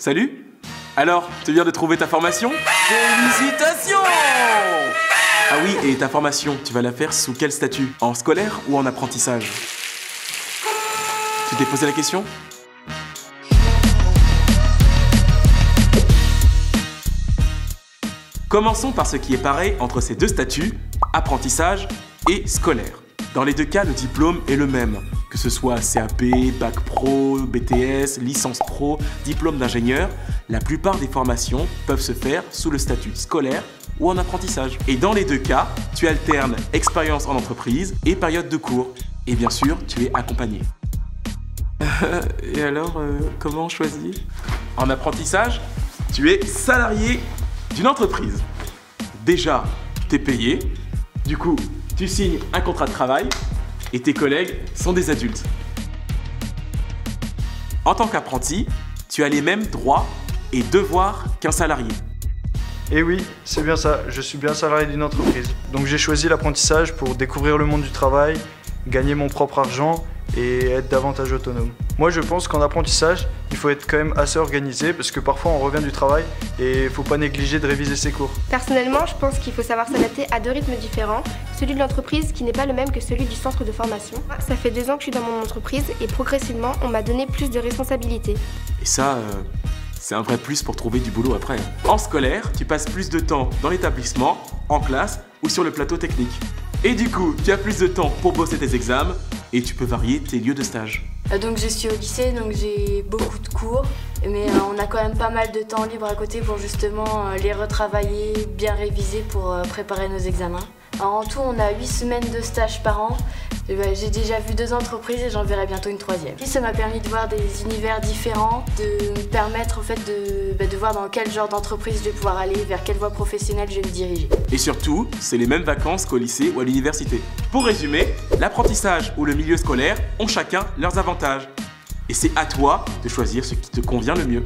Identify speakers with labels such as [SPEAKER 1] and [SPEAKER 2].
[SPEAKER 1] Salut! Alors, tu viens de trouver ta formation? Félicitations! Ah oui, et ta formation, tu vas la faire sous quel statut? En scolaire ou en apprentissage? Tu t'es posé la question? Commençons par ce qui est pareil entre ces deux statuts, apprentissage et scolaire. Dans les deux cas, le diplôme est le même, que ce soit CAP, Bac Pro, BTS, licence pro, diplôme d'ingénieur, la plupart des formations peuvent se faire sous le statut scolaire ou en apprentissage. Et dans les deux cas, tu alternes expérience en entreprise et période de cours. Et bien sûr, tu es accompagné. Et alors, comment choisir? En apprentissage, tu es salarié d'une entreprise. Déjà, tu es payé. Du coup, tu signes un contrat de travail et tes collègues sont des adultes. En tant qu'apprenti, tu as les mêmes droits et devoirs qu'un salarié.
[SPEAKER 2] Et oui, c'est bien ça, je suis bien salarié d'une entreprise. Donc j'ai choisi l'apprentissage pour découvrir le monde du travail, gagner mon propre argent et être davantage autonome. Moi je pense qu'en apprentissage, il faut être quand même assez organisé parce que parfois on revient du travail et il ne faut pas négliger de réviser ses cours.
[SPEAKER 3] Personnellement, je pense qu'il faut savoir s'adapter à deux rythmes différents. Celui de l'entreprise qui n'est pas le même que celui du centre de formation. Ça fait 2 ans que je suis dans mon entreprise et progressivement, on m'a donné plus de responsabilités.
[SPEAKER 1] Et ça, c'est un vrai plus pour trouver du boulot après. En scolaire, tu passes plus de temps dans l'établissement, en classe ou sur le plateau technique. Et du coup, tu as plus de temps pour bosser tes examens et tu peux varier tes lieux de stage.
[SPEAKER 4] Donc je suis au lycée, donc j'ai beaucoup de cours, mais on a quand même pas mal de temps libre à côté pour justement les retravailler, bien réviser pour préparer nos examens. Alors, en tout, on a 8 semaines de stage par an. J'ai déjà vu 2 entreprises et j'en verrai bientôt une 3e. Ça m'a permis de voir des univers différents, de me permettre en fait de voir dans quel genre d'entreprise je vais pouvoir aller, vers quelle voie professionnelle je vais me diriger.
[SPEAKER 1] Et surtout, c'est les mêmes vacances qu'au lycée ou à l'université. Pour résumer, l'apprentissage ou le milieu scolaire ont chacun leurs avantages. Et c'est à toi de choisir ce qui te convient le mieux.